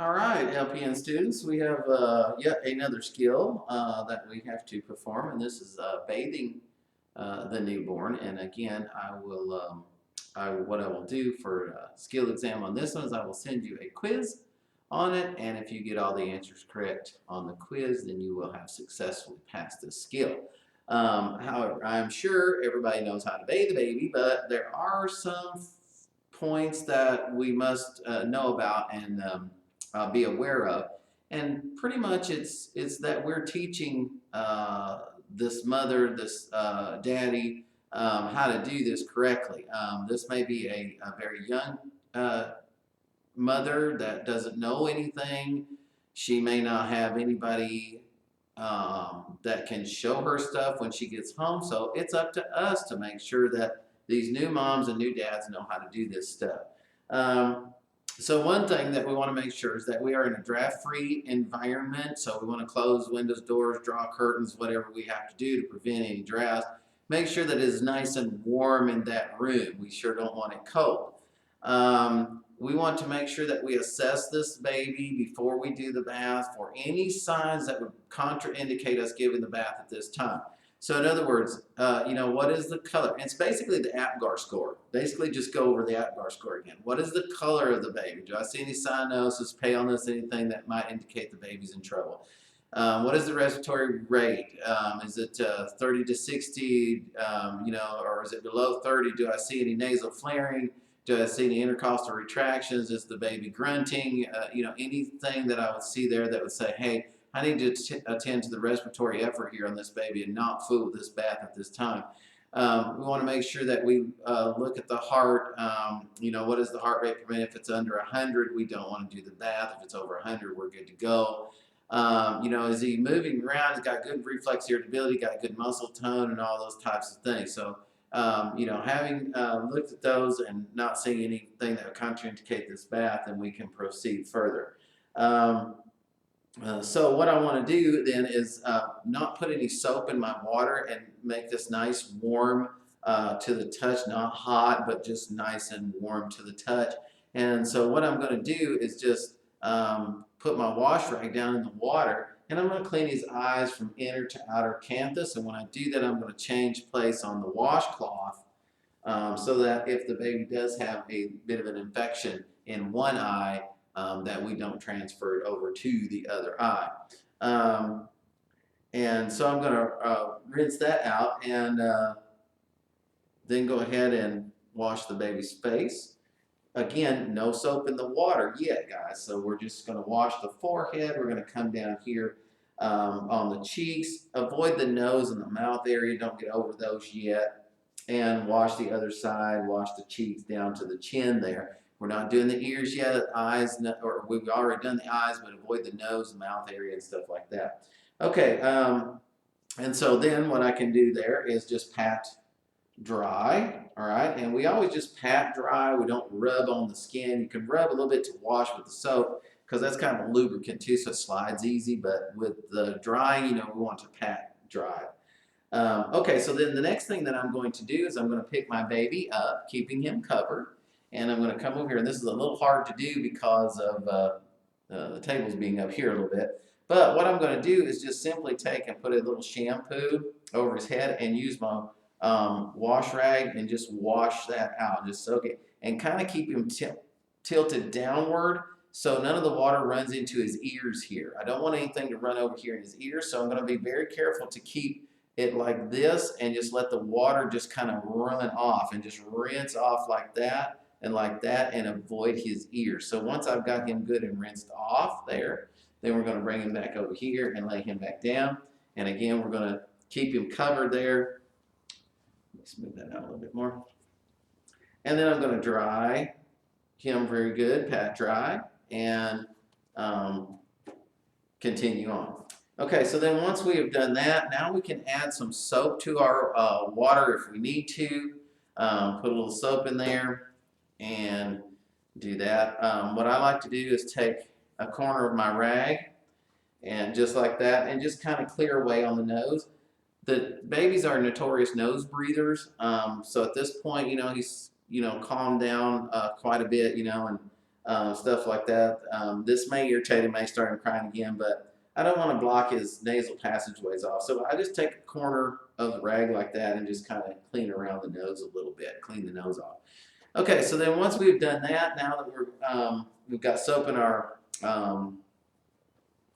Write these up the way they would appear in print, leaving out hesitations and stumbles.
All right, LPN students, we have yet another skill that we have to perform, and this is bathing the newborn. And again, what I will do for skill exam on this one is I will send you a quiz on it, and if you get all the answers correct on the quiz, then you will have successfully passed this skill. However, I'm sure everybody knows how to bathe a baby, but there are some points that we must know about and be aware of. And pretty much it's that we're teaching this mother, this daddy, how to do this correctly. This may be a very young mother that doesn't know anything. She may not have anybody that can show her stuff when she gets home. So it's up to us to make sure that these new moms and new dads know how to do this stuff. Um, so one thing that we want to make sure is that we are in a draft-free environment. So we want to close windows, doors, draw curtains, whatever we have to do to prevent any drafts. Make sure that it is nice and warm in that room. We sure don't want it cold. We want to make sure that we assess this baby before we do the bath for any signs that would contraindicate us giving the bath at this time. So in other words, what is the color? It's basically the APGAR score. Basically just go over the APGAR score again. What is the color of the baby? Do I see any cyanosis, paleness, anything that might indicate the baby's in trouble? What is the respiratory rate? Is it 30 to 60, or is it below 30? Do I see any nasal flaring? Do I see any intercostal retractions? Is the baby grunting? Anything that I would see there that would say, hey, I need to attend to the respiratory effort here on this baby and not fool with this bath at this time. We want to make sure that we look at the heart. What is the heart rate per minute? If it's under 100, we don't want to do the bath. If it's over 100, we're good to go. Is he moving around? He's got good reflex irritability, got good muscle tone, and all those types of things. So, having looked at those and not seeing anything that would contraindicate this bath, then we can proceed further. So what I want to do then is not put any soap in my water and make this nice warm to the touch, not hot, but just nice and warm to the touch. And so what I'm going to do is just put my wash rag down in the water, and I'm going to clean his eyes from inner to outer canthus. And when I do that, I'm going to change place on the washcloth so that if the baby does have a bit of an infection in one eye, that we don't transfer it over to the other eye. And so I'm going to rinse that out and then go ahead and wash the baby's face. Again, no soap in the water yet, guys. So we're just going to wash the forehead. We're going to come down here on the cheeks. Avoid the nose and the mouth area. Don't get over those yet. And wash the other side. Wash the cheeks down to the chin there. We're not doing the ears yet, eyes, or we've already done the eyes, but avoid the nose, mouth area, and stuff like that. Okay, and so then what I can do there is just pat dry, all right? And we always just pat dry. We don't rub on the skin. You can rub a little bit to wash with the soap because that's kind of a lubricant too, so it slides easy. But with the drying, we want to pat dry. Okay, so then the next thing that I'm going to do is I'm going to pick my baby up, keeping him covered. And I'm going to come over here, and this is a little hard to do because of the tables being up here a little bit. But what I'm going to do is just simply take and put a little shampoo over his head and use my wash rag and just wash that out. Just soak it and kind of keep him tilted downward so none of the water runs into his ears here. I don't want anything to run over here in his ears, so I'm going to be very careful to keep it like this and just let the water just kind of run off and just rinse off like that and avoid his ears. So once I've got him good and rinsed off there, then we're going to bring him back over here and lay him back down. And again, we're going to keep him covered there. Let me smooth that out a little bit more. And then I'm going to dry him very good, pat dry, and continue on. Okay, so then once we have done that, now we can add some soap to our water if we need to. Put a little soap in there and do that. What I like to do is take a corner of my rag and just like that and just kind of clear away on the nose. The babies are notorious nose breathers. So at this point, he's, calmed down quite a bit, and stuff like that. This may irritate him, may start him crying again, but I don't want to block his nasal passageways off. So I just take a corner of the rag like that and just kind of clean around the nose a little bit, clean the nose off. Okay, so then once we've done that, now that we've got soap in our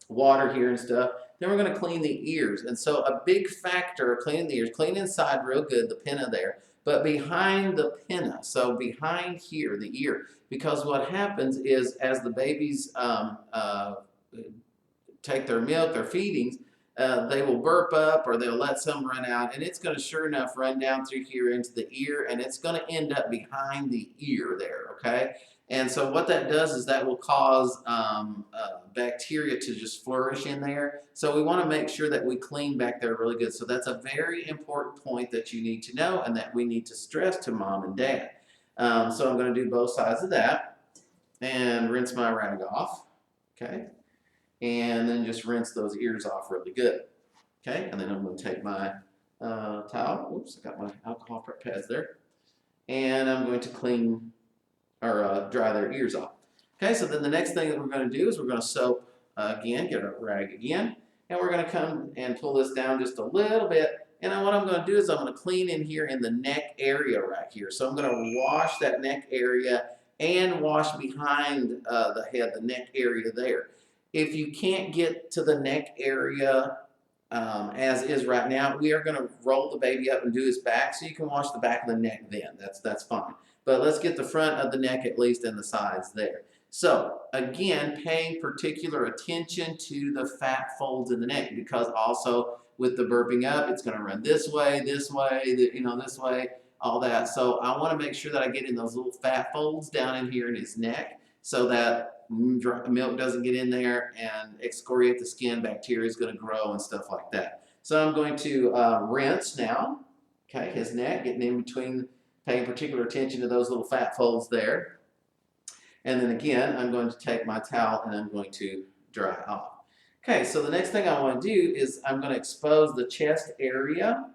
water here and stuff, then we're going to clean the ears. And so a big factor of cleaning the ears, clean inside real good, the pinna there, but behind the pinna, so behind here, the ear, because what happens is as the babies take their milk, their feedings, they will burp up or they'll let some run out, and it's going to sure enough run down through here into the ear, and it's going to end up behind the ear there, okay? And so what that does is that will cause bacteria to just flourish in there. So we want to make sure that we clean back there really good. So that's a very important point that you need to know and that we need to stress to mom and dad. So I'm going to do both sides of that and rinse my rag off, okay? And then just rinse those ears off really good, okay? And then I'm going to take my towel. Oops, I got my alcohol pads there. And I'm going to clean or dry their ears off. Okay, so then the next thing that we're going to do is we're going to soap again, get our rag again, and we're going to come and pull this down just a little bit. And then what I'm going to do is I'm going to clean in here in the neck area right here. So I'm going to wash that neck area and wash behind the head, the neck area there. If you can't get to the neck area as is right now, we are going to roll the baby up and do his back, so you can wash the back of the neck then. That's fine. But let's get the front of the neck at least and the sides there. So again, paying particular attention to the fat folds in the neck, because also with the burping up, it's going to run this way, this way, this way, all that. So I want to make sure that I get in those little fat folds down in here in his neck so that milk doesn't get in there and excoriate the skin. Bacteria is going to grow and stuff like that. So I'm going to rinse now, okay, his neck, getting in between, paying particular attention to those little fat folds there. And then again, I'm going to take my towel and I'm going to dry off. Okay, so the next thing I want to do is I'm going to expose the chest area.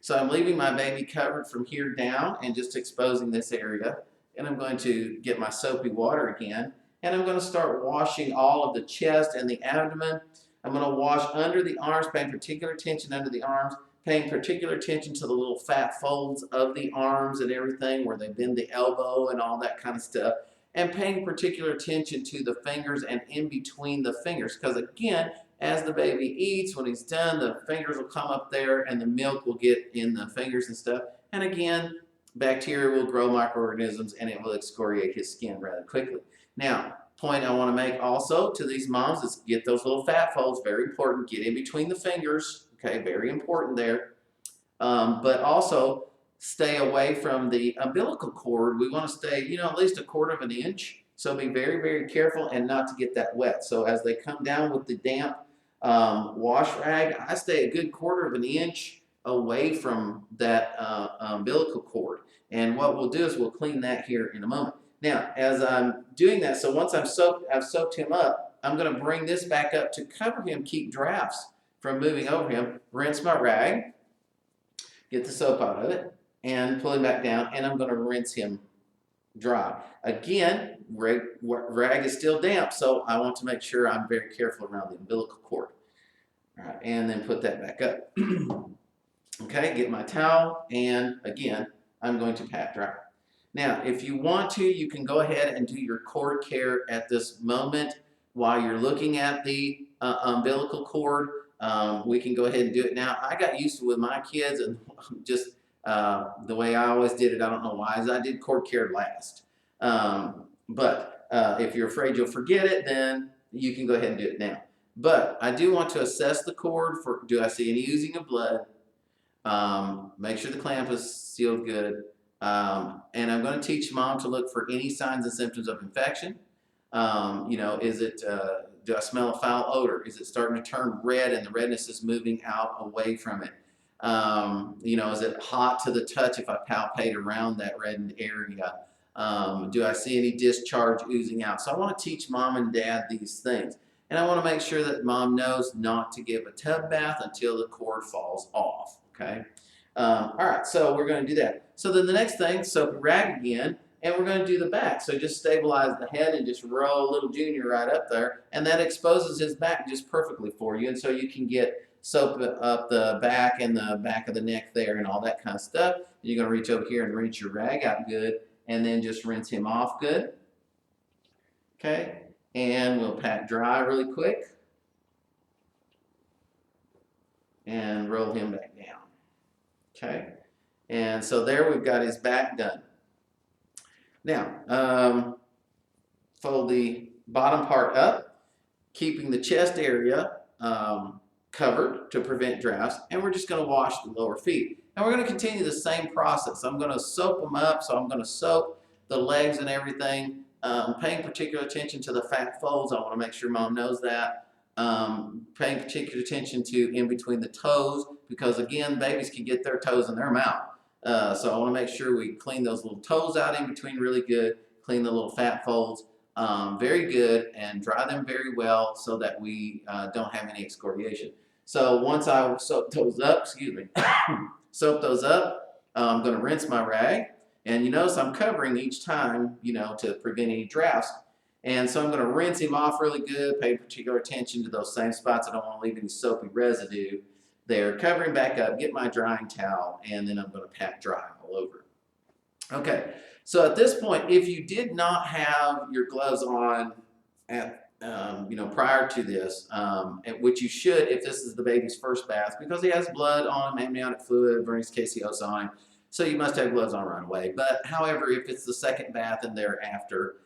So I'm leaving my baby covered from here down and just exposing this area. And I'm going to get my soapy water again. And I'm going to start washing all of the chest and the abdomen. I'm going to wash under the arms, paying particular attention under the arms, paying particular attention to the little fat folds of the arms and everything where they bend the elbow and all that kind of stuff. And paying particular attention to the fingers and in between the fingers. Because again, as the baby eats, when he's done, the fingers will come up there and the milk will get in the fingers and stuff. And again, bacteria will grow microorganisms and it will excoriate his skin rather quickly. Now, point I want to make also to these moms is get those little fat folds, very important, get in between the fingers, okay, very important there. But also stay away from the umbilical cord. We want to stay, at least a quarter of an inch. So be very, very careful and not to get that wet. So as they come down with the damp wash rag, I stay a good quarter of an inch away from that umbilical cord. And what we'll do is we'll clean that here in a moment. Now, as I'm doing that, so once I've soaked him up, I'm going to bring this back up to cover him, keep drafts from moving over him, rinse my rag, get the soap out of it, and pull him back down, and I'm going to rinse him dry. Again, rag is still damp, so I want to make sure I'm very careful around the umbilical cord. All right, and then put that back up. Okay, get my towel, and again, I'm going to pat dry. Now, if you want to, you can go ahead and do your cord care at this moment while you're looking at the umbilical cord. We can go ahead and do it now. I got used to it with my kids, and just the way I always did it, I don't know why, is I did cord care last. But if you're afraid you'll forget it, then you can go ahead and do it now. But I do want to assess the cord for, do I see any oozing of blood? Make sure the clamp is sealed good. And I'm going to teach mom to look for any signs and symptoms of infection. Is it, do I smell a foul odor? Is it starting to turn red and the redness is moving out away from it? Is it hot to the touch if I palpate around that reddened area? Do I see any discharge oozing out? So I want to teach mom and dad these things. And I want to make sure that mom knows not to give a tub bath until the cord falls off, okay? All right, so we're going to do that. So then the next thing, soapy rag again. and we're going to do the back. So just stabilize the head and just roll little Junior right up there, and that exposes his back just perfectly for you. And so you can get soap up the back and the back of the neck there and all that kind of stuff. You're going to reach over here and rinse your rag out good, and then just rinse him off good. Okay, and we'll pat dry really quick and roll him back down. Okay, and so there we've got his back done. Now, fold the bottom part up, keeping the chest area covered to prevent drafts, and we're just going to wash the lower feet. And we're going to continue the same process. I'm going to soap them up, so I'm going to soap the legs and everything, paying particular attention to the fat folds. I want to make sure Mom knows that. Paying particular attention to in between the toes, because again, babies can get their toes in their mouth. So I want to make sure we clean those little toes out in between really good, clean the little fat folds very good, and dry them very well so that we don't have any excoriation. So once I soak those up, soak those up, I'm going to rinse my rag. And you notice I'm covering each time, to prevent any drafts. And so I'm going to rinse him off really good, pay particular attention to those same spots. I don't want to leave any soapy residue there. Cover him back up, get my drying towel, and then I'm going to pat dry all over. Okay, so at this point, if you did not have your gloves on at, prior to this, which you should if this is the baby's first bath, because he has blood on him, amniotic fluid, vernicaceosa on him, so you must have gloves on right away. But however, if it's the second bath and thereafter,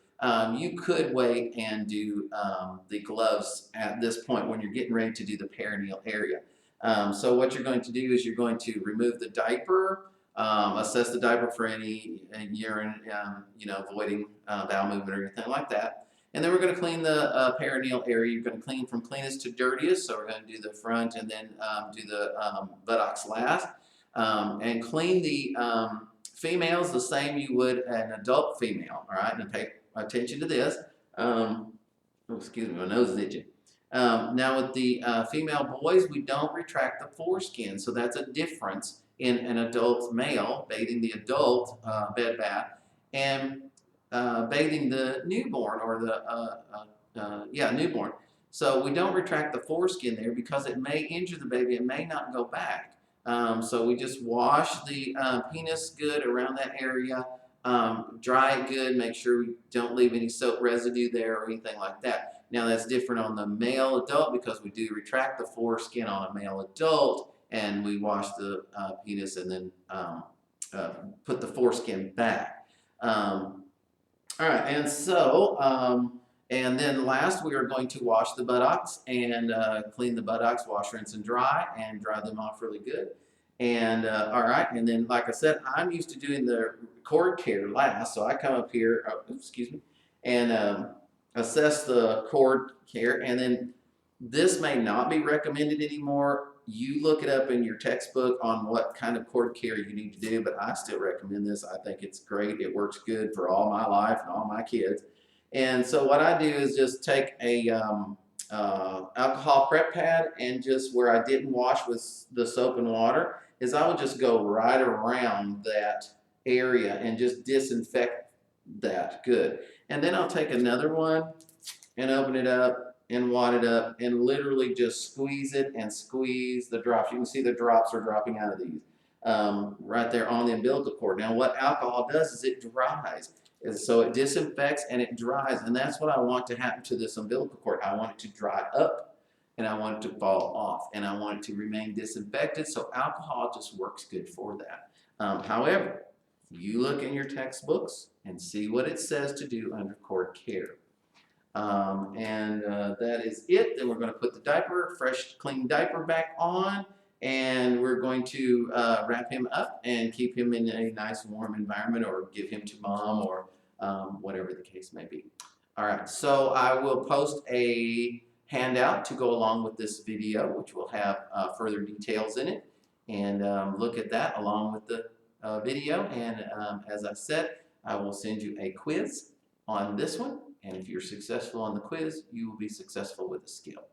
you could wait and do the gloves at this point when you're getting ready to do the perineal area. So what you're going to do is you're going to remove the diaper, assess the diaper for any urine, voiding bowel movement or anything like that. And then we're going to clean the perineal area. You're going to clean from cleanest to dirtiest. So we're going to do the front and then do the buttocks last. And clean the females the same you would an adult female, all right? And pay attention to this. Excuse me, my nose is itching. Now with the female boys, we don't retract the foreskin, so that's a difference in an adult male bathing the adult bed bath and bathing the newborn or the newborn. So we don't retract the foreskin there because it may injure the baby. It may not go back. So we just wash the penis good around that area, dry it good, make sure we don't leave any soap residue there or anything like that. Now that's different on the male adult because we do retract the foreskin on a male adult, and we wash the penis and then put the foreskin back. All right, and so, and then last we are going to wash the buttocks and clean the buttocks, wash, rinse, and dry them off really good. And all right, and then like I said, I'm used to doing the cord care last, so I come up here, and assess the cord care, and then this may not be recommended anymore. You look it up in your textbook on what kind of cord care you need to do, but I still recommend this. I think it's great. It works good for all my life and all my kids. And so what I do is just take a alcohol prep pad, and just where I didn't wash with the soap and water is I would just go right around that area and just disinfect that good. And then I'll take another one and open it up and wad it up and literally just squeeze it and squeeze the drops. You can see the drops are dropping out of these right there on the umbilical cord. Now what alcohol does is it dries. And so it disinfects and it dries, and that's what I want to happen to this umbilical cord. I want it to dry up and I want it to fall off, and I want it to remain disinfected, so alcohol just works good for that. However, you look in your textbooks and see what it says to do under cord care. That is it. Then we're going to put the diaper, fresh, clean diaper back on, and we're going to wrap him up and keep him in a nice warm environment, or give him to mom, or whatever the case may be. All right, so I will post a handout to go along with this video, which will have further details in it, and look at that along with the video. And as I said, I will send you a quiz on this one. And if you're successful on the quiz, you will be successful with the skill.